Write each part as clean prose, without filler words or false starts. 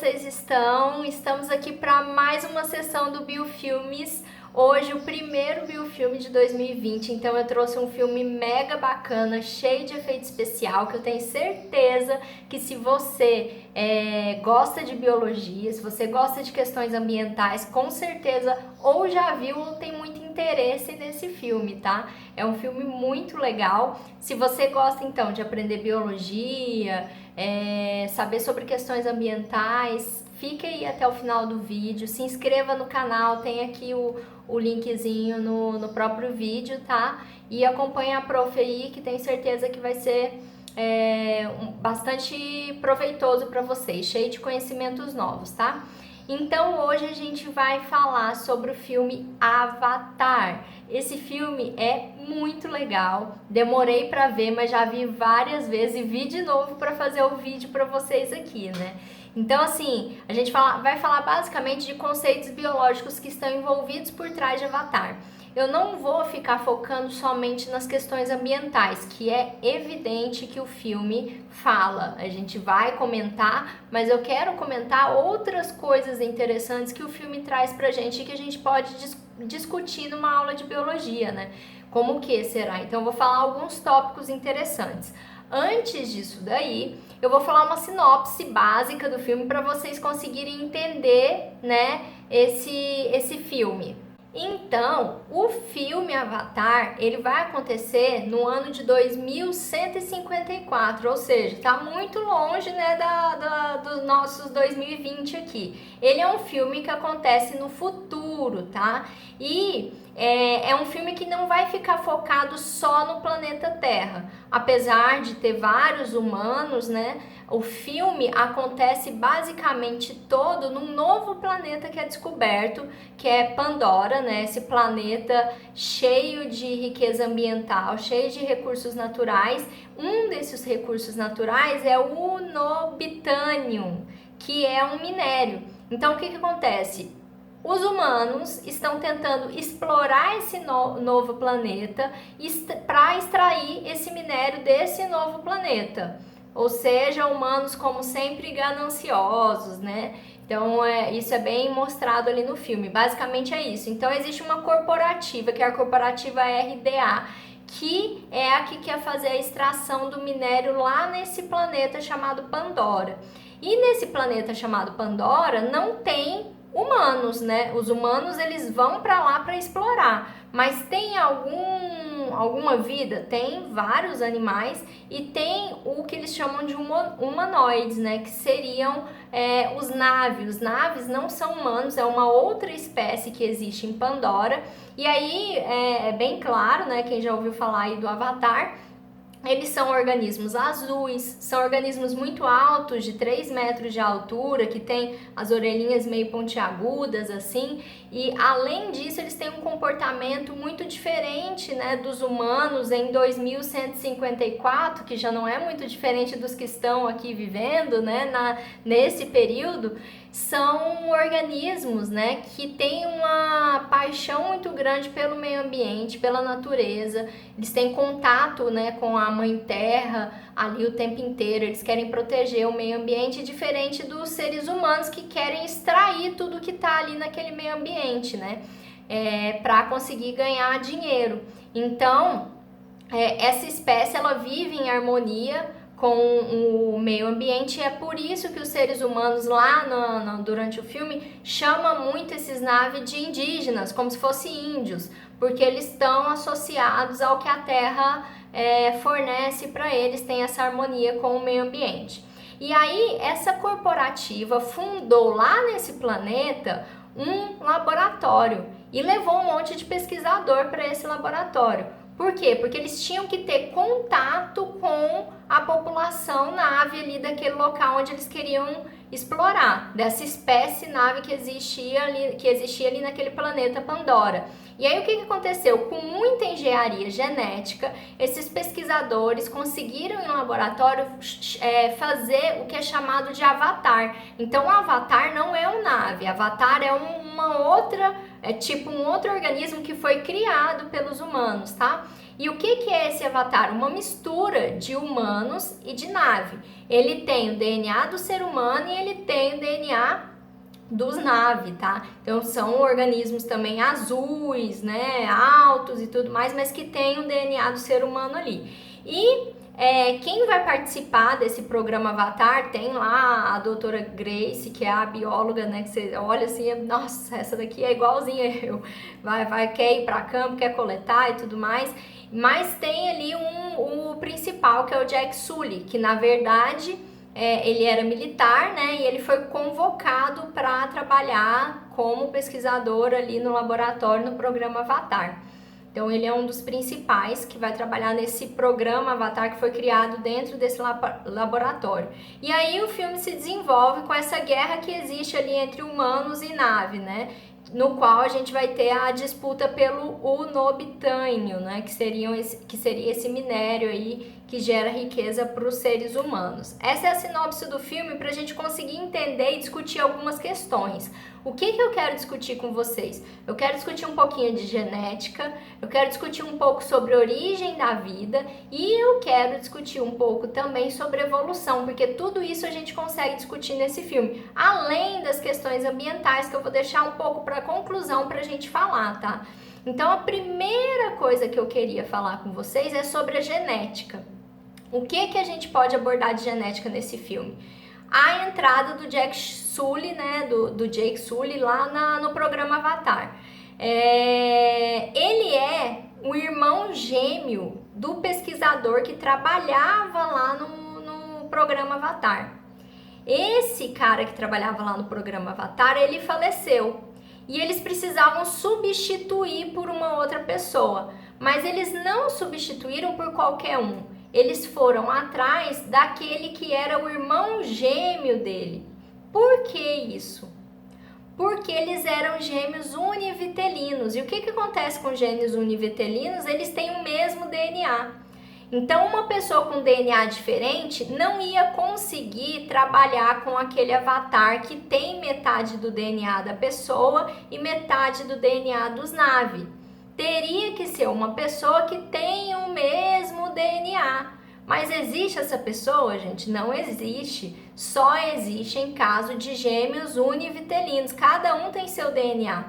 vocês estão? Estamos aqui para mais uma sessão do Biofilmes. Hoje o primeiro Biofilme de 2020, então eu trouxe um filme mega bacana, cheio de efeito especial, que eu tenho certeza que se você gosta de biologia, se você gosta de questões ambientais, com certeza ou já viu ou tem muito interesse nesse filme, tá? É um filme muito legal. Se você gosta então de aprender biologia, saber sobre questões ambientais, fique aí até o final do vídeo, se inscreva no canal, tem aqui o linkzinho no próprio vídeo, tá? E acompanhe a prof aí, que tenho certeza que vai ser bastante proveitoso para vocês, cheio de conhecimentos novos, tá? Então hoje a gente vai falar sobre o filme Avatar. Esse filme é muito legal, demorei para ver, mas já vi várias vezes e vi de novo para fazer o vídeo para vocês aqui, né? Então assim, a gente vai falar basicamente de conceitos biológicos que estão envolvidos por trás de Avatar. Eu não vou ficar focando somente nas questões ambientais, que é evidente que o filme fala. A gente vai comentar, mas eu quero comentar outras coisas interessantes que o filme traz pra gente e que a gente pode discutir numa aula de biologia, né? Como que será? Então eu vou falar alguns tópicos interessantes. Antes disso daí, eu vou falar uma sinopse básica do filme para vocês conseguirem entender, né, esse filme. Então, o filme Avatar, ele vai acontecer no ano de 2154, ou seja, tá muito longe, né, dos nossos 2020 aqui. Ele é um filme que acontece no futuro, tá? E é um filme que não vai ficar focado só no planeta Terra. Apesar de ter vários humanos, né, o filme acontece basicamente todo num novo planeta que é descoberto, que é Pandora, né? Esse planeta cheio de riqueza ambiental, cheio de recursos naturais. Um desses recursos naturais é o unobitânium, que é um minério. Então, o que acontece? Os humanos estão tentando explorar esse novo planeta para extrair esse minério desse novo planeta. Ou seja, humanos como sempre gananciosos, né? Então, isso é bem mostrado ali no filme. Basicamente é isso. Então, existe uma corporativa, que é a corporativa RDA, que é a que quer fazer a extração do minério lá nesse planeta chamado Pandora. E nesse planeta chamado Pandora não tem humanos, né? Os humanos, eles vão para lá para explorar, mas tem alguma vida? Tem vários animais e tem o que eles chamam de humanoides, né? Que seriam os Na'vi. Os Na'vis não são humanos, é uma outra espécie que existe em Pandora. E aí é bem claro, né? Quem já ouviu falar aí do Avatar, eles são organismos azuis, são organismos muito altos, de 3 metros de altura, que tem as orelhinhas meio pontiagudas, assim, e além disso eles têm um comportamento muito diferente, né, dos humanos em 2154, que já não é muito diferente dos que estão aqui vivendo, né, nesse período. São organismos, né, que têm uma paixão muito grande pelo meio ambiente, pela natureza. Eles têm contato, né, com a mãe terra ali o tempo inteiro. Eles querem proteger o meio ambiente, diferente dos seres humanos que querem extrair tudo que está ali naquele meio ambiente, né, para conseguir ganhar dinheiro. Então, essa espécie, ela vive em harmonia com o meio ambiente, e é por isso que os seres humanos lá durante o filme chamam muito esses Na'vi de indígenas, como se fossem índios, porque eles estão associados ao que a Terra fornece para eles, tem essa harmonia com o meio ambiente. E aí essa corporativa fundou lá nesse planeta um laboratório e levou um monte de pesquisador para esse laboratório. Por quê? Porque eles tinham que ter contato com a população Na'vi ali daquele local onde eles queriam explorar, dessa espécie Na'vi que existia ali naquele planeta Pandora. E aí o que aconteceu? Com muita engenharia genética, esses pesquisadores conseguiram em um laboratório fazer o que é chamado de avatar. Então o avatar não é um Na'vi, avatar é uma outra É tipo um outro organismo que foi criado pelos humanos, tá? E o que é esse avatar? Uma mistura de humanos e de nave. Ele tem o DNA do ser humano e ele tem o DNA dos nave, tá? Então são organismos também azuis, né, altos e tudo mais, mas que tem o DNA do ser humano ali. E quem vai participar desse programa Avatar, tem lá a doutora Grace, que é a bióloga, né, que você olha assim, nossa, essa daqui é igualzinha eu, quer ir para campo, quer coletar e tudo mais, mas tem ali o principal, que é o Jack Sully, que na verdade ele era militar, né, e ele foi convocado para trabalhar como pesquisador ali no laboratório no programa Avatar. Então ele é um dos principais que vai trabalhar nesse programa Avatar que foi criado dentro desse laboratório. E aí o filme se desenvolve com essa guerra que existe ali entre humanos e nave, né? No qual a gente vai ter a disputa pelo unobitânio, né? Que seria esse minério aí que gera riqueza para os seres humanos. Essa é a sinopse do filme para a gente conseguir entender e discutir algumas questões. O que eu quero discutir com vocês? Eu quero discutir um pouquinho de genética, eu quero discutir um pouco sobre a origem da vida e eu quero discutir um pouco também sobre evolução, porque tudo isso a gente consegue discutir nesse filme, além das questões ambientais que eu vou deixar um pouco para conclusão para a gente falar, tá? Então a primeira coisa que eu queria falar com vocês é sobre a genética. O que a gente pode abordar de genética nesse filme? A entrada do Jack Sully, né, do Jake Sully lá no programa Avatar. Ele é o irmão gêmeo do pesquisador que trabalhava lá no programa Avatar. Esse cara que trabalhava lá no programa Avatar, ele faleceu. E eles precisavam substituir por uma outra pessoa. Mas eles não substituíram por qualquer um. Eles foram atrás daquele que era o irmão gêmeo dele. Por que isso? Porque eles eram gêmeos univitelinos. E o que acontece com gêmeos univitelinos? Eles têm o mesmo DNA. Então, uma pessoa com DNA diferente não ia conseguir trabalhar com aquele avatar que tem metade do DNA da pessoa e metade do DNA dos Na'vi. Teria que ser uma pessoa que tem o mesmo DNA. Mas existe essa pessoa, gente? Não existe. Só existe em caso de gêmeos univitelinos. Cada um tem seu DNA.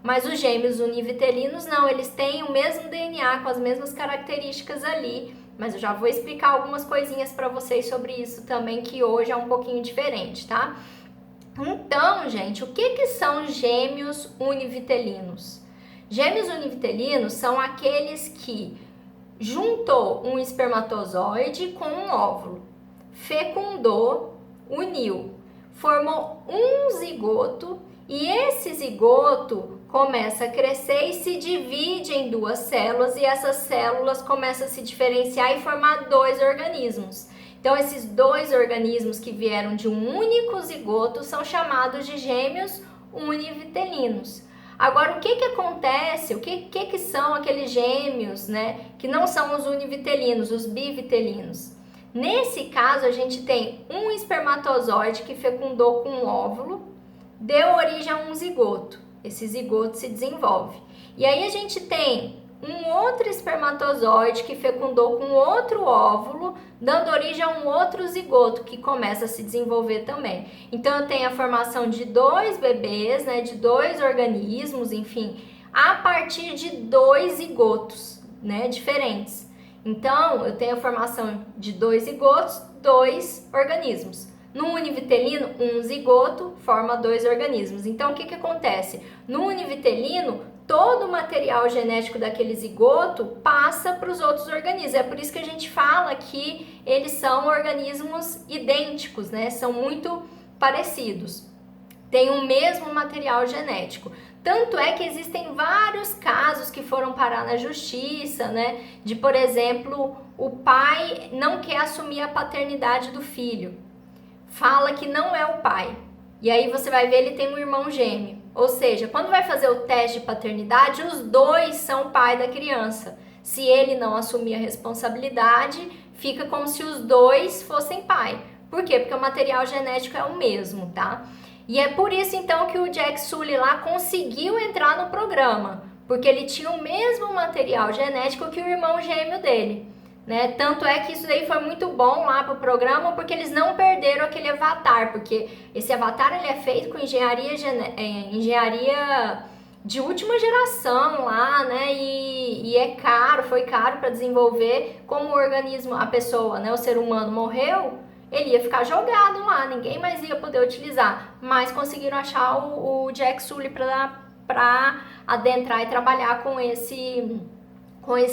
Mas os gêmeos univitelinos não, eles têm o mesmo DNA, com as mesmas características ali. Mas eu já vou explicar algumas coisinhas para vocês sobre isso também, que hoje é um pouquinho diferente, tá? Então, gente, o que são gêmeos univitelinos? Gêmeos univitelinos são aqueles que juntou um espermatozoide com um óvulo, fecundou, uniu, formou um zigoto e esse zigoto começa a crescer e se divide em duas células e essas células começam a se diferenciar e formar dois organismos. Então, esses dois organismos que vieram de um único zigoto são chamados de gêmeos univitelinos. Agora, o que acontece? O que são aqueles gêmeos, né, que não são os univitelinos, os bivitelinos? Nesse caso, a gente tem um espermatozoide que fecundou com um óvulo, deu origem a um zigoto. Esse zigoto se desenvolve. E aí a gente tem um outro espermatozoide que fecundou com outro óvulo, dando origem a um outro zigoto que começa a se desenvolver também. Então eu tenho a formação de dois bebês, né, de dois organismos, enfim, a partir de dois zigotos, né, diferentes. Então eu tenho a formação de dois zigotos, dois organismos. No univitelino, um zigoto forma dois organismos. Então o que acontece? No univitelino, todo o material genético daquele zigoto passa para os outros organismos. É por isso que a gente fala que eles são organismos idênticos, né? São muito parecidos. Tem o mesmo material genético. Tanto é que existem vários casos que foram parar na justiça, né? De, por exemplo, o pai não quer assumir a paternidade do filho. Fala que não é o pai. E aí você vai ver, ele tem um irmão gêmeo. Ou seja, quando vai fazer o teste de paternidade, os dois são pai da criança. Se ele não assumir a responsabilidade, fica como se os dois fossem pai. Por quê? Porque o material genético é o mesmo, tá? E é por isso então que o Jack Sully lá conseguiu entrar no programa, porque ele tinha o mesmo material genético que o irmão gêmeo dele, né? Tanto é que isso daí foi muito bom lá pro programa, porque eles não perderam aquele avatar, porque esse avatar ele é feito com engenharia de última geração lá, né? E é caro, foi caro para desenvolver. Como o organismo, a pessoa, né, o ser humano morreu, ele ia ficar jogado lá, ninguém mais ia poder utilizar. Mas conseguiram achar o Jack Sully para adentrar e trabalhar com esse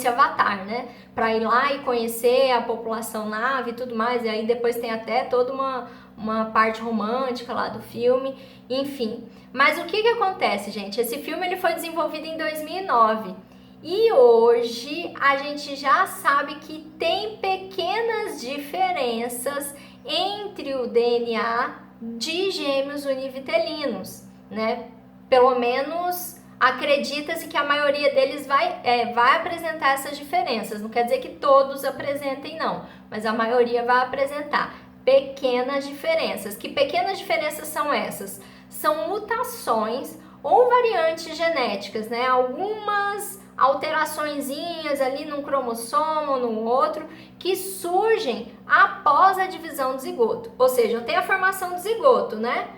avatar, né? Para ir lá e conhecer a população nave e tudo mais. E aí depois tem até toda uma parte romântica lá do filme, enfim. Mas o que acontece, gente? Esse filme ele foi desenvolvido em 2009 e hoje a gente já sabe que tem pequenas diferenças entre o DNA de gêmeos univitelinos, né? Pelo menos acredita-se que a maioria deles vai apresentar essas diferenças. Não quer dizer que todos apresentem, não, mas a maioria vai apresentar pequenas diferenças. Que pequenas diferenças são essas? São mutações ou variantes genéticas, né? Algumas alteraçõezinhas ali num cromossomo, no outro, que surgem após a divisão do zigoto. Ou seja, eu tenho a formação do zigoto, né?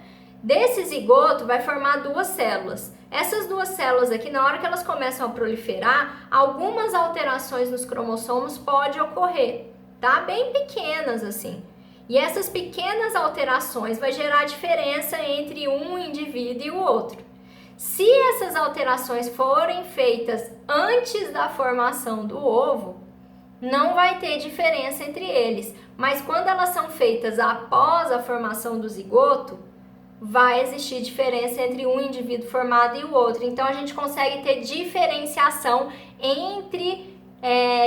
Desse zigoto vai formar duas células. Essas duas células aqui, na hora que elas começam a proliferar, algumas alterações nos cromossomos podem ocorrer, tá? Bem pequenas assim. E essas pequenas alterações vai gerar diferença entre um indivíduo e o outro. Se essas alterações forem feitas antes da formação do ovo, não vai ter diferença entre eles. Mas quando elas são feitas após a formação do zigoto, vai existir diferença entre um indivíduo formado e o outro. Então a gente consegue ter diferenciação entre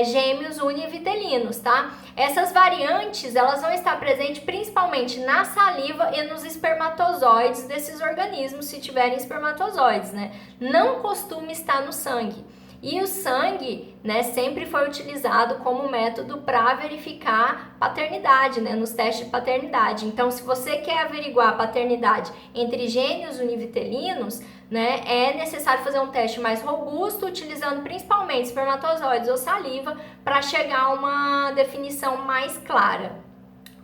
gêmeos univitelinos, tá? Essas variantes, elas vão estar presentes principalmente na saliva e nos espermatozoides desses organismos, se tiverem espermatozoides, né? Não costuma estar no sangue. E o sangue, né, sempre foi utilizado como método para verificar paternidade, né, nos testes de paternidade. Então, se você quer averiguar a paternidade entre gêmeos univitelinos, né, é necessário fazer um teste mais robusto, utilizando principalmente espermatozoides ou saliva, para chegar a uma definição mais clara.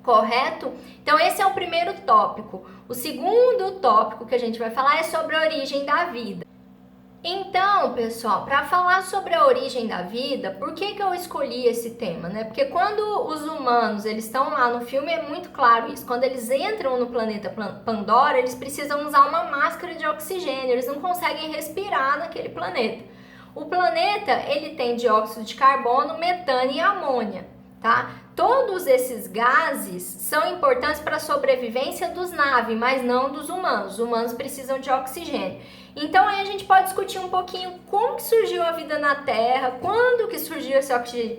Correto? Então, esse é o primeiro tópico. O segundo tópico que a gente vai falar é sobre a origem da vida. Então, pessoal, para falar sobre a origem da vida, por que eu escolhi esse tema, né? Porque quando os humanos, eles estão lá no filme, é muito claro isso. Quando eles entram no planeta Pandora, eles precisam usar uma máscara de oxigênio, eles não conseguem respirar naquele planeta. O planeta, ele tem dióxido de carbono, metano e amônia, tá? Todos esses gases são importantes para a sobrevivência dos naves, mas não dos humanos. Os humanos precisam de oxigênio. Então aí a gente pode discutir um pouquinho como que surgiu a vida na Terra, quando que surgiu esse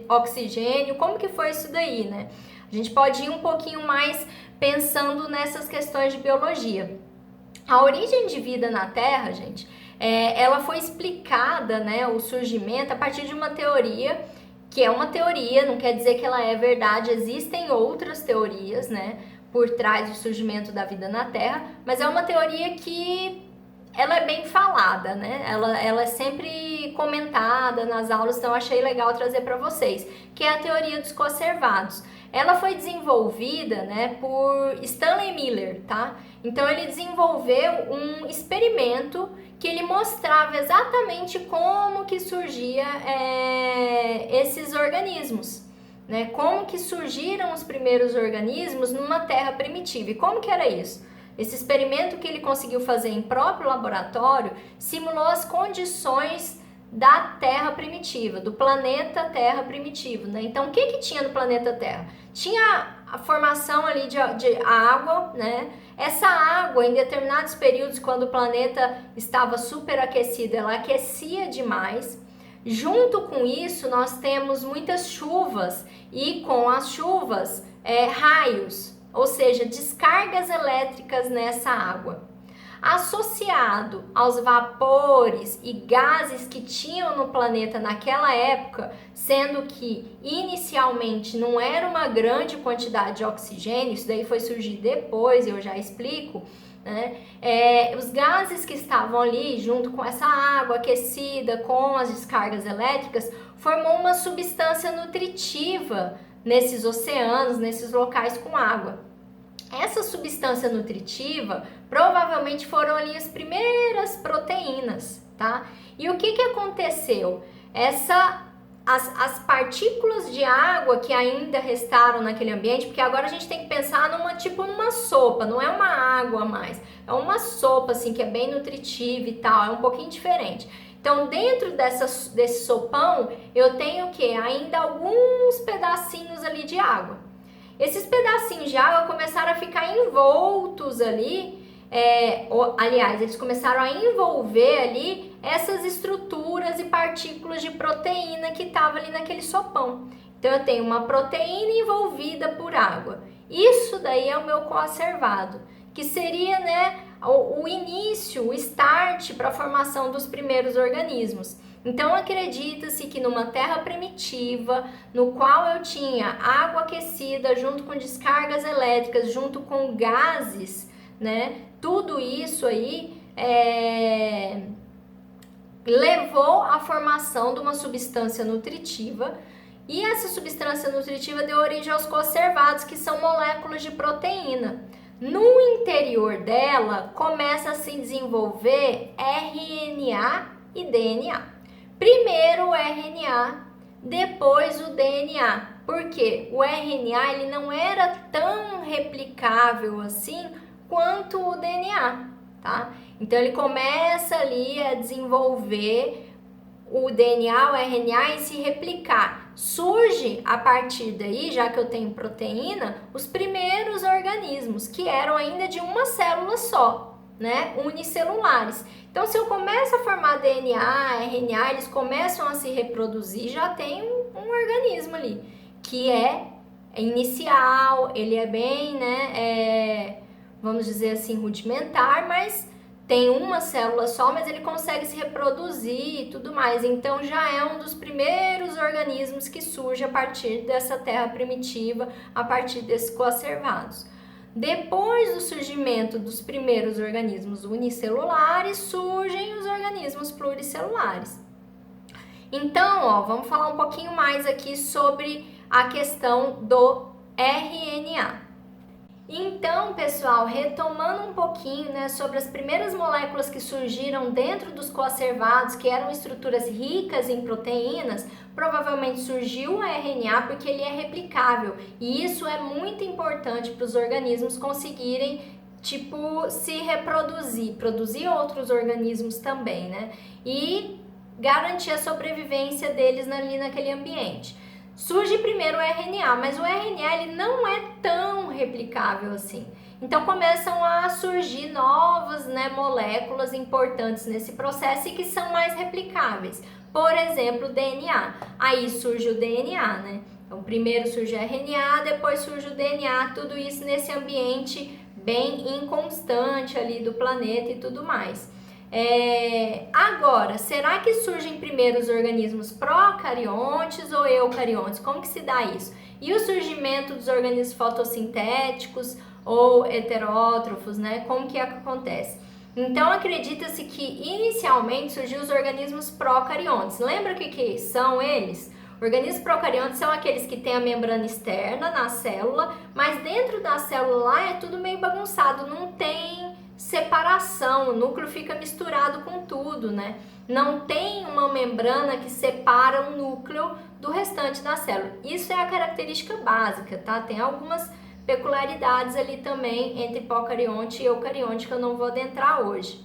oxigênio, como que foi isso daí, né? A gente pode ir um pouquinho mais pensando nessas questões de biologia. A origem de vida na Terra, gente, ela foi explicada, né, o surgimento, a partir de uma teoria, que é uma teoria, não quer dizer que ela é verdade, existem outras teorias, né, por trás do surgimento da vida na Terra, mas é uma teoria que ela é bem falada, né? Ela é sempre comentada nas aulas, então eu achei legal trazer para vocês, que é a teoria dos coservados. Ela foi desenvolvida, né, por Stanley Miller, tá? Então ele desenvolveu um experimento que ele mostrava exatamente como que surgia esses organismos, né? Como que surgiram os primeiros organismos numa terra primitiva. E como que era isso? Esse experimento que ele conseguiu fazer em próprio laboratório simulou as condições da Terra primitiva, do planeta Terra primitivo, né? Então, o que tinha no planeta Terra? Tinha a formação ali de água, né? Essa água, em determinados períodos, quando o planeta estava superaquecido, ela aquecia demais. Junto com isso, nós temos muitas chuvas e com as chuvas, raios, ou seja, descargas elétricas nessa água. Associado aos vapores e gases que tinham no planeta naquela época, sendo que inicialmente não era uma grande quantidade de oxigênio, isso daí foi surgir depois, eu já explico, né? Os gases que estavam ali, junto com essa água aquecida, com as descargas elétricas, formou uma substância nutritiva nesses oceanos, nesses locais com água. Essa substância nutritiva provavelmente foram ali as primeiras proteínas, tá? E o que aconteceu? As partículas de água que ainda restaram naquele ambiente, porque agora a gente tem que pensar numa sopa, não é uma água a mais, é uma sopa assim que é bem nutritiva e tal, é um pouquinho diferente. Então, dentro desse sopão, eu tenho o quê? Ainda alguns pedacinhos ali de água. Esses pedacinhos de água começaram a ficar envoltos ali, aliás, eles começaram a envolver ali essas estruturas e partículas de proteína que estavam ali naquele sopão. Então, eu tenho uma proteína envolvida por água. Isso daí é o meu coacervado, que seria, né, o início, o start para a formação dos primeiros organismos. Então, acredita-se que numa terra primitiva, no qual eu tinha água aquecida junto com descargas elétricas, junto com gases, né? Tudo isso aí levou à formação de uma substância nutritiva, e essa substância nutritiva deu origem aos coacervados, que são moléculas de proteína. No interior dela, começa a se desenvolver RNA e DNA. Primeiro o RNA, depois o DNA. Porque o RNA ele não era tão replicável assim quanto o DNA, tá? Então ele começa ali a desenvolver o DNA, o RNA, e se replicar. Surge a partir daí, já que eu tenho proteína, os primeiros organismos, que eram ainda de uma célula só, né? Unicelulares. Então, se eu começo a formar DNA, RNA, eles começam a se reproduzir, já tem um organismo ali, que é inicial, ele é bem, né, vamos dizer assim, rudimentar, mas tem uma célula só, mas ele consegue se reproduzir e tudo mais. Então, já é um dos primeiros organismos que surge a partir dessa terra primitiva, a partir desses coacervados. Depois do surgimento dos primeiros organismos unicelulares, surgem os organismos pluricelulares. Então, vamos falar um pouquinho mais aqui sobre a questão do RNA. Então, pessoal, retomando um pouquinho, né, sobre as primeiras moléculas que surgiram dentro dos coacervados, que eram estruturas ricas em proteínas, provavelmente surgiu o RNA porque ele é replicável. E isso é muito importante para os organismos conseguirem, se reproduzir, produzir outros organismos também, né? E garantir a sobrevivência deles ali naquele ambiente. Surge primeiro o RNA, mas o RNA ele não é tão replicável assim. Então começam a surgir novas, né, moléculas importantes nesse processo e que são mais replicáveis. Por exemplo, o DNA. Aí surge o DNA, né? Então primeiro surge o RNA, depois surge o DNA, tudo isso nesse ambiente bem inconstante ali do planeta e tudo mais. Agora, será que surgem primeiro os organismos procariontes ou eucariontes? Como que se dá isso? E o surgimento dos organismos fotossintéticos ou heterótrofos, né? Como que acontece? Então, acredita-se que inicialmente surgiu os organismos procariontes. Lembra o que são eles? Organismos procariontes são aqueles que têm a membrana externa na célula, mas dentro da célula lá é tudo meio bagunçado, não tem separação, o núcleo fica misturado com tudo, né? Não tem uma membrana que separa o núcleo do restante da célula. Isso é a característica básica, tá? Tem algumas peculiaridades ali também entre procarionte e eucarionte que eu não vou adentrar hoje.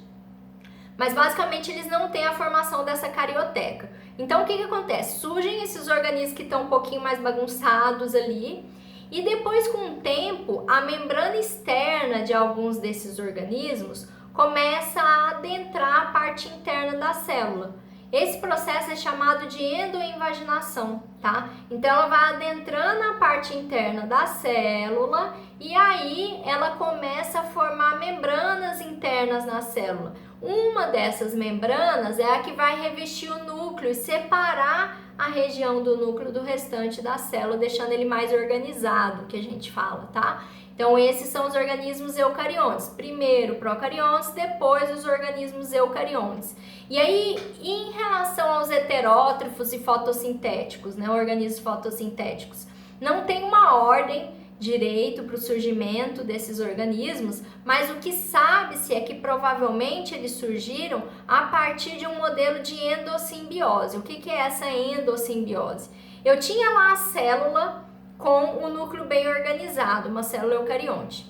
Mas basicamente eles não têm a formação dessa carioteca. Então o que acontece? Surgem esses organismos que estão um pouquinho mais bagunçados ali, e depois, com o tempo, a membrana externa de alguns desses organismos começa a adentrar a parte interna da célula. Esse processo é chamado de endoinvaginação, tá? Então, ela vai adentrando a parte interna da célula e aí ela começa a formar membranas internas na célula. Uma dessas membranas é a que vai revestir o núcleo e separar a região do núcleo do restante da célula, deixando ele mais organizado, que a gente fala, tá? Então, esses são os organismos eucariontes. Primeiro procariontes, depois os organismos eucariontes. E aí, em relação aos heterótrofos e fotossintéticos, né, organismos fotossintéticos, não tem uma ordem direito para o surgimento desses organismos, mas o que sabe-se é que provavelmente eles surgiram a partir de um modelo de endossimbiose. O que é essa endossimbiose? Eu tinha lá a célula com o núcleo bem organizado, uma célula eucarionte.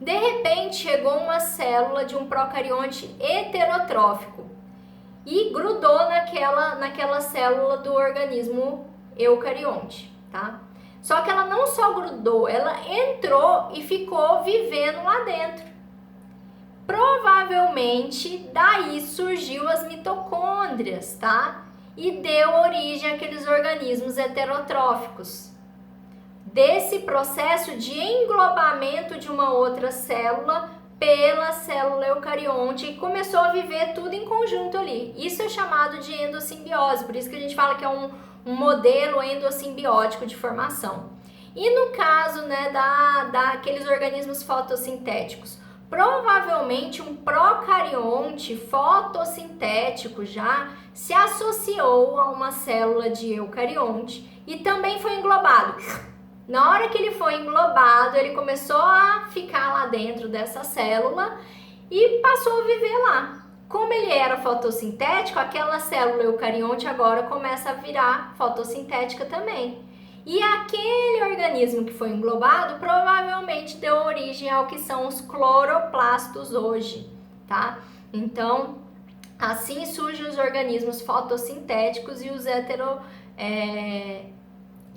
De repente, chegou uma célula de um procarionte heterotrófico e grudou naquela célula do organismo eucarionte, tá? Só que ela não só grudou, ela entrou e ficou vivendo lá dentro. Provavelmente, daí surgiu as mitocôndrias, tá? E deu origem àqueles organismos heterotróficos. Desse processo de englobamento de uma outra célula pela célula eucarionte e começou a viver tudo em conjunto ali. Isso é chamado de endossimbiose, por isso que a gente fala que é um modelo endossimbiótico de formação. E no caso, né, daqueles organismos fotossintéticos, provavelmente um procarionte fotossintético já se associou a uma célula de eucarionte e também foi englobado. Na hora que ele foi englobado, ele começou a ficar lá dentro dessa célula e passou a viver lá. Como ele era fotossintético, aquela célula eucarionte agora começa a virar fotossintética também. E aquele organismo que foi englobado provavelmente deu origem ao que são os cloroplastos hoje, tá? Então, assim surgem os organismos fotossintéticos e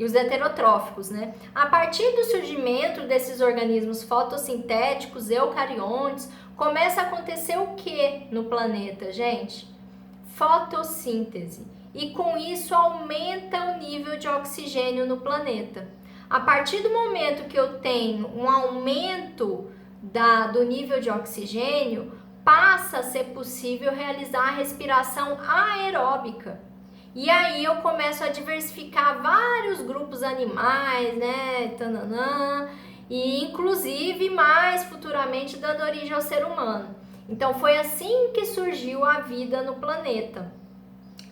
os heterotróficos, né? A partir do surgimento desses organismos fotossintéticos, eucariontes, começa a acontecer o que no planeta, gente? Fotossíntese. E com isso aumenta o nível de oxigênio no planeta. A partir do momento que eu tenho um aumento do nível de oxigênio, passa a ser possível realizar a respiração aeróbica. E aí eu começo a diversificar vários grupos animais, né, tananã, e inclusive mais futuramente dando origem ao ser humano. Então foi assim que surgiu a vida no planeta,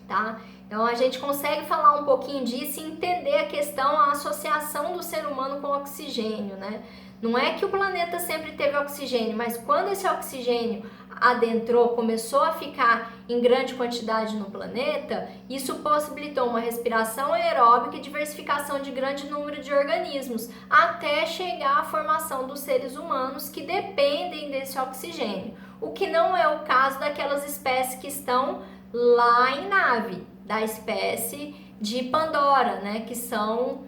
tá? Então a gente consegue falar um pouquinho disso e entender a questão, a associação do ser humano com o oxigênio, né? Não é que o planeta sempre teve oxigênio, mas quando esse oxigênio adentrou, começou a ficar em grande quantidade no planeta, isso possibilitou uma respiração aeróbica e diversificação de grande número de organismos, até chegar à formação dos seres humanos que dependem desse oxigênio. O que não é o caso daquelas espécies que estão lá em nave, da espécie de Pandora, né, que são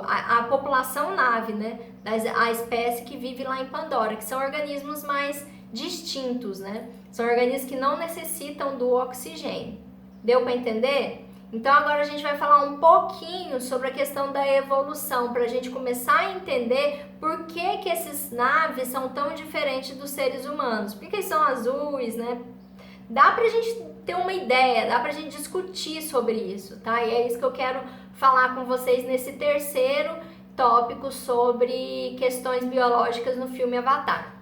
a população nave, né, a espécie que vive lá em Pandora, que são organismos mais distintos, né? São organismos que não necessitam do oxigênio. Deu para entender? Então agora a gente vai falar um pouquinho sobre a questão da evolução, para a gente começar a entender por que esses naves são tão diferentes dos seres humanos. Por que eles são azuis, né? Dá pra gente ter uma ideia, dá pra gente discutir sobre isso, tá? E é isso que eu quero falar com vocês nesse terceiro tópico sobre questões biológicas no filme Avatar.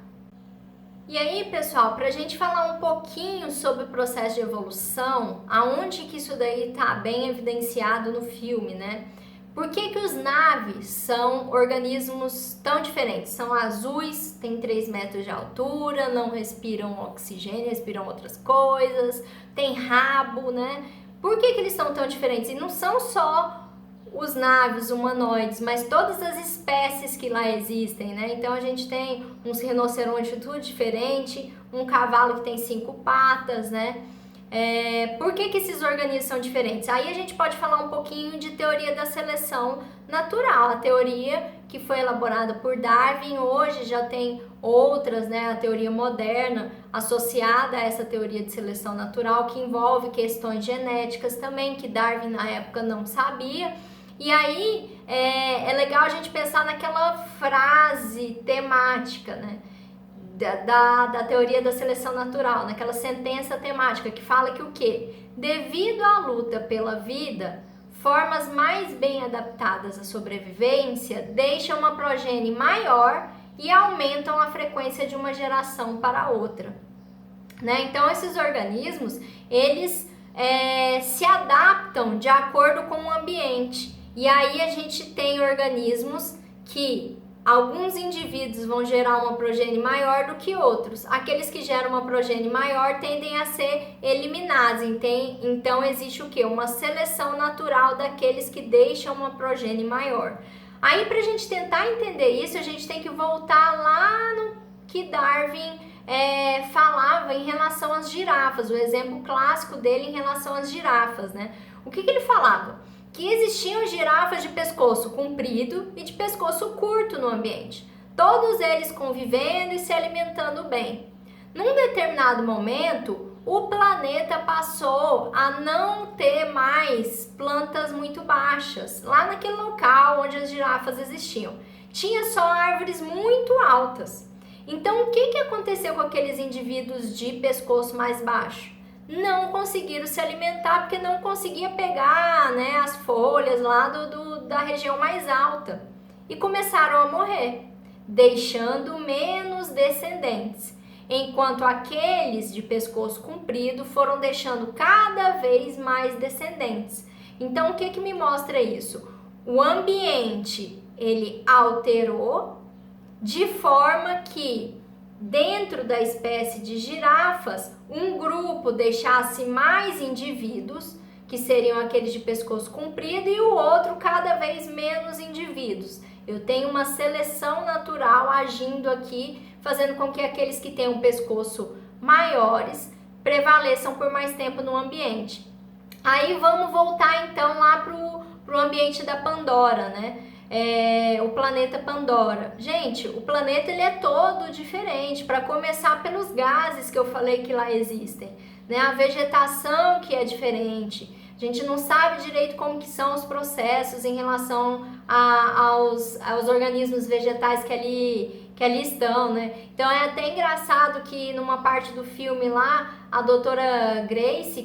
E aí, pessoal, para a gente falar um pouquinho sobre o processo de evolução, aonde que isso daí tá bem evidenciado no filme, né? Por que os naves são organismos tão diferentes? São azuis, têm 3 metros de altura, não respiram oxigênio, respiram outras coisas, tem rabo, né? Por que eles são tão diferentes? E não são só os naves humanoides, mas todas as espécies que lá existem, né? Então a gente tem uns rinocerontes tudo diferente, um cavalo que tem 5 patas, né? Por que esses organismos são diferentes? Aí a gente pode falar um pouquinho de teoria da seleção natural, a teoria que foi elaborada por Darwin. Hoje já tem outras, né? A teoria moderna associada a essa teoria de seleção natural, que envolve questões genéticas também, que Darwin na época não sabia. E aí é legal a gente pensar naquela frase temática, né? da teoria da seleção natural, naquela sentença temática que fala que o quê? Devido à luta pela vida, formas mais bem adaptadas à sobrevivência deixam uma progenie maior e aumentam a frequência de uma geração para outra. Né? Então, esses organismos, eles se adaptam de acordo com o ambiente. E aí a gente tem organismos que alguns indivíduos vão gerar uma progenie maior do que outros. Aqueles que geram uma progenie maior tendem a ser eliminados. Então existe o quê? Uma seleção natural daqueles que deixam uma progenie maior. Aí, para a gente tentar entender isso, a gente tem que voltar lá no que Darwin falava em relação às girafas, o exemplo clássico dele em relação às girafas, né? O que ele falava? Que existiam girafas de pescoço comprido e de pescoço curto no ambiente, todos eles convivendo e se alimentando bem. Num determinado momento, o planeta passou a não ter mais plantas muito baixas, lá naquele local onde as girafas existiam. Tinha só árvores muito altas. Então, o que aconteceu com aqueles indivíduos de pescoço mais baixo? Não conseguiram se alimentar porque não conseguia pegar, né, as folhas lá da região mais alta e começaram a morrer, deixando menos descendentes, enquanto aqueles de pescoço comprido foram deixando cada vez mais descendentes. Então, o que me mostra isso? O ambiente, ele alterou de forma que dentro da espécie de girafas, um grupo deixasse mais indivíduos, que seriam aqueles de pescoço comprido, e o outro cada vez menos indivíduos. Eu tenho uma seleção natural agindo aqui, fazendo com que aqueles que têm um pescoço maiores prevaleçam por mais tempo no ambiente. Aí vamos voltar então lá pro ambiente da Pandora, né? O planeta Pandora. Gente, o planeta ele é todo diferente, para começar pelos gases que eu falei que lá existem, né? A vegetação que é diferente. A gente não sabe direito como que são os processos em relação aos organismos vegetais que ali estão, né? Então é até engraçado que numa parte do filme lá, a doutora Grace,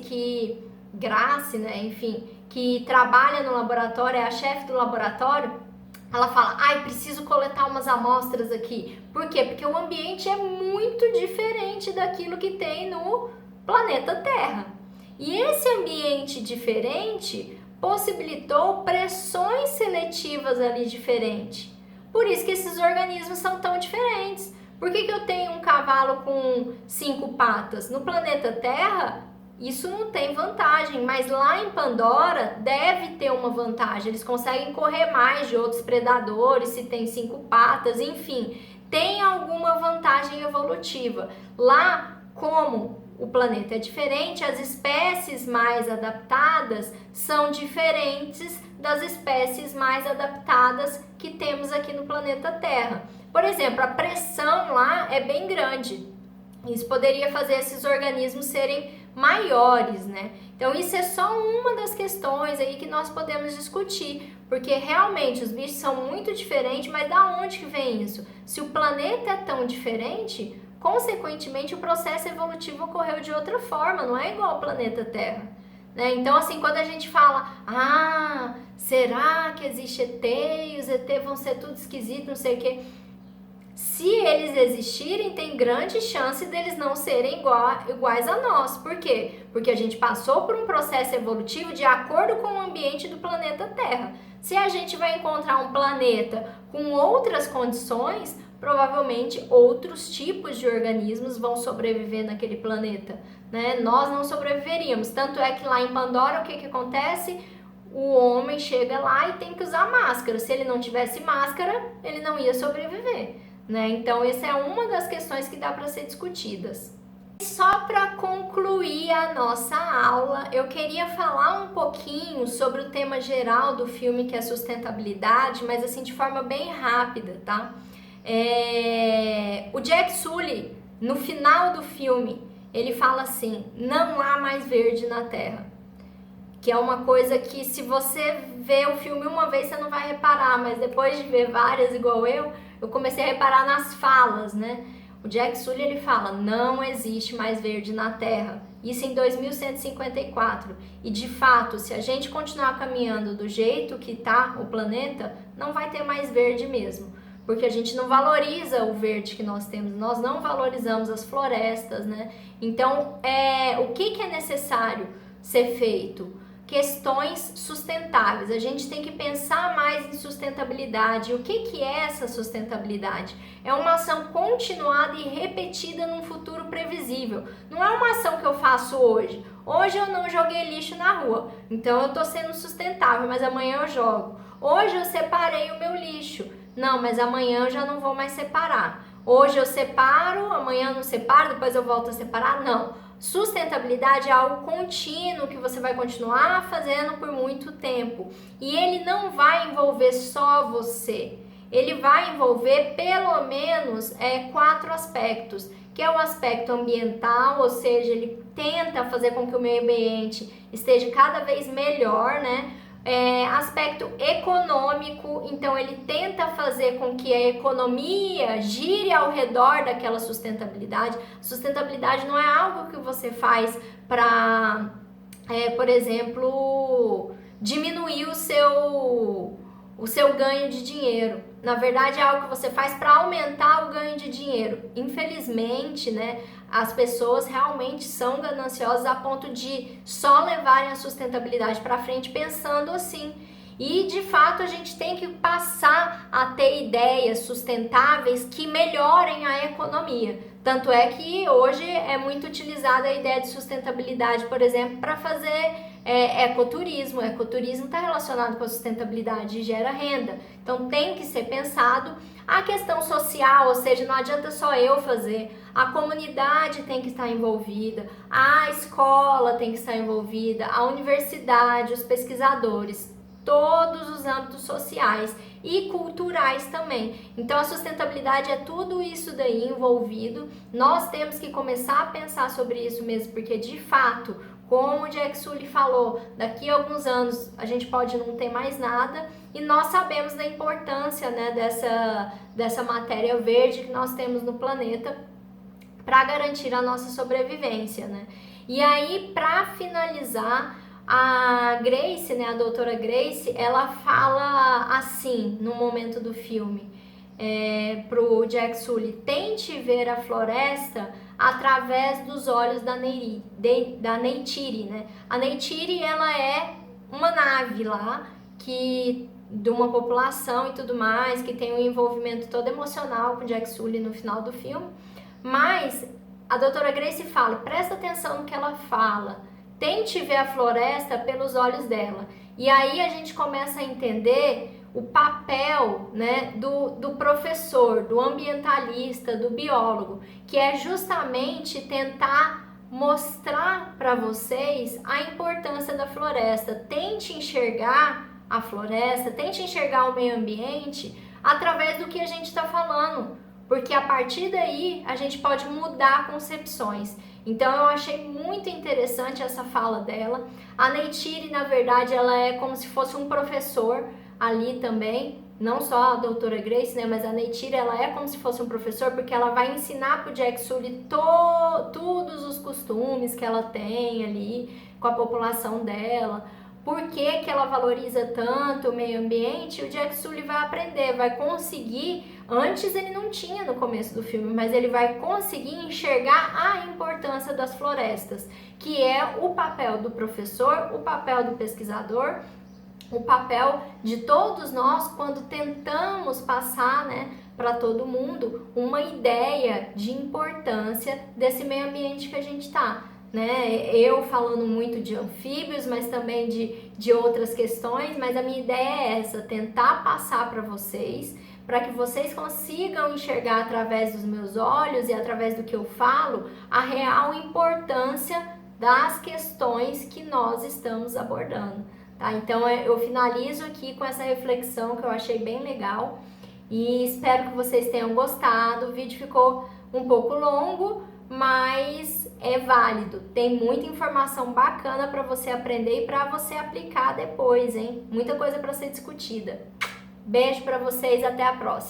né? Enfim, que trabalha no laboratório, é a chefe do laboratório. Ela fala, preciso coletar umas amostras aqui. Por quê? Porque o ambiente é muito diferente daquilo que tem no planeta Terra. E esse ambiente diferente possibilitou pressões seletivas ali diferentes. Por isso que esses organismos são tão diferentes. Por que eu tenho um cavalo com 5 patas? No planeta Terra, isso não tem vantagem, mas lá em Pandora deve ter uma vantagem. Eles conseguem correr mais de outros predadores se tem 5 patas, enfim, tem alguma vantagem evolutiva. Lá, como o planeta é diferente, as espécies mais adaptadas são diferentes das espécies mais adaptadas que temos aqui no planeta Terra. Por exemplo, a pressão lá é bem grande. Isso poderia fazer esses organismos serem maiores, né? Então isso é só uma das questões aí que nós podemos discutir, porque realmente os bichos são muito diferentes, mas da onde que vem isso? Se o planeta é tão diferente, consequentemente o processo evolutivo ocorreu de outra forma, não é igual ao planeta Terra, né? Então assim, quando a gente fala, será que existe ET e os ET vão ser tudo esquisito, não sei o quê. Se eles existirem, tem grande chance deles não serem iguais a nós. Por quê? Porque a gente passou por um processo evolutivo de acordo com o ambiente do planeta Terra. Se a gente vai encontrar um planeta com outras condições, provavelmente outros tipos de organismos vão sobreviver naquele planeta, né? Nós não sobreviveríamos. Tanto é que lá em Pandora, o que acontece? O homem chega lá e tem que usar máscara. Se ele não tivesse máscara, ele não ia sobreviver, né? Então, essa é uma das questões que dá para ser discutidas. Só para concluir a nossa aula, eu queria falar um pouquinho sobre o tema geral do filme, que é sustentabilidade, mas assim de forma bem rápida, tá? O Jack Sully, no final do filme, ele fala assim: não há mais verde na Terra. Que é uma coisa que, se você vê o filme uma vez, você não vai reparar, mas depois de ver várias igual eu comecei a reparar nas falas, né? O Jack Sully ele fala, não existe mais verde na Terra. Isso em 2154. E de fato, se a gente continuar caminhando do jeito que está o planeta, não vai ter mais verde mesmo. Porque a gente não valoriza o verde que nós temos, nós não valorizamos as florestas, né? Então, o que é necessário ser feito? Questões sustentáveis. A gente tem que pensar mais em sustentabilidade. O que é essa sustentabilidade? É uma ação continuada e repetida num futuro previsível. Não é uma ação que eu faço hoje. Hoje eu não joguei lixo na rua, então eu estou sendo sustentável, mas amanhã eu jogo. Hoje eu separei o meu lixo. Não, mas amanhã eu já não vou mais separar. Hoje eu separo, amanhã eu não separo, depois eu volto a separar. Não. Sustentabilidade é algo contínuo que você vai continuar fazendo por muito tempo. E ele não vai envolver só você. Ele vai envolver pelo menos 4 aspectos, que é o aspecto ambiental, ou seja, ele tenta fazer com que o meio ambiente esteja cada vez melhor, né? Aspecto econômico, então ele tenta fazer com que a economia gire ao redor daquela sustentabilidade. Sustentabilidade não é algo que você faz para, por exemplo, diminuir o seu ganho de dinheiro. Na verdade, é algo que você faz para aumentar o ganho de dinheiro. Infelizmente, né, as pessoas realmente são gananciosas a ponto de só levarem a sustentabilidade para frente pensando assim. E, de fato, a gente tem que passar a ter ideias sustentáveis que melhorem a economia. Tanto é que hoje é muito utilizada a ideia de sustentabilidade, por exemplo, para fazer ecoturismo. Ecoturismo está relacionado com a sustentabilidade e gera renda. Então tem que ser pensado a questão social, ou seja, não adianta só eu fazer. A comunidade tem que estar envolvida, a escola tem que estar envolvida, a universidade, os pesquisadores, todos os âmbitos sociais e culturais também. Então a sustentabilidade é tudo isso daí envolvido. Nós temos que começar a pensar sobre isso mesmo, porque de fato, como o Jack Sully falou, daqui a alguns anos a gente pode não ter mais nada e nós sabemos da importância, né, dessa matéria verde que nós temos no planeta para garantir a nossa sobrevivência, né? E aí, para finalizar, a Grace, né, a doutora Grace, ela fala assim no momento do filme pro Jack Sully: tente ver a floresta através dos olhos da Neytiri, né? A Neytiri, ela é uma nave lá que de uma população e tudo mais, que tem um envolvimento todo emocional com o Jack Sully no final do filme. Mas a doutora Grace fala, presta atenção no que ela fala, tente ver a floresta pelos olhos dela. E aí a gente começa a entender o papel, né, do professor, do ambientalista, do biólogo, que é justamente tentar mostrar para vocês a importância da floresta. Tente enxergar a floresta, tente enxergar o meio ambiente através do que a gente está falando, porque a partir daí a gente pode mudar concepções. Então eu achei muito interessante essa fala dela. A Neytiri, na verdade, ela é como se fosse um professor ali também, não só a doutora Grace, né, mas a Neytiri, ela é como se fosse um professor, porque ela vai ensinar pro Jack Sully todos os costumes que ela tem ali com a população dela, por que ela valoriza tanto o meio ambiente. O Jack Sully vai aprender, vai conseguir, antes ele não tinha no começo do filme, mas ele vai conseguir enxergar a importância das florestas, que é o papel do professor, o papel do pesquisador, o papel de todos nós quando tentamos passar, né, para todo mundo uma ideia de importância desse meio ambiente que a gente está. Né? Eu falando muito de anfíbios, mas também de outras questões, mas a minha ideia é essa, tentar passar para vocês, para que vocês consigam enxergar através dos meus olhos e através do que eu falo, a real importância das questões que nós estamos abordando. Tá? Então eu finalizo aqui com essa reflexão que eu achei bem legal e espero que vocês tenham gostado. O vídeo ficou um pouco longo, mas é válido, tem muita informação bacana para você aprender e para você aplicar depois, hein? Muita coisa para ser discutida. Beijo para vocês, até a próxima.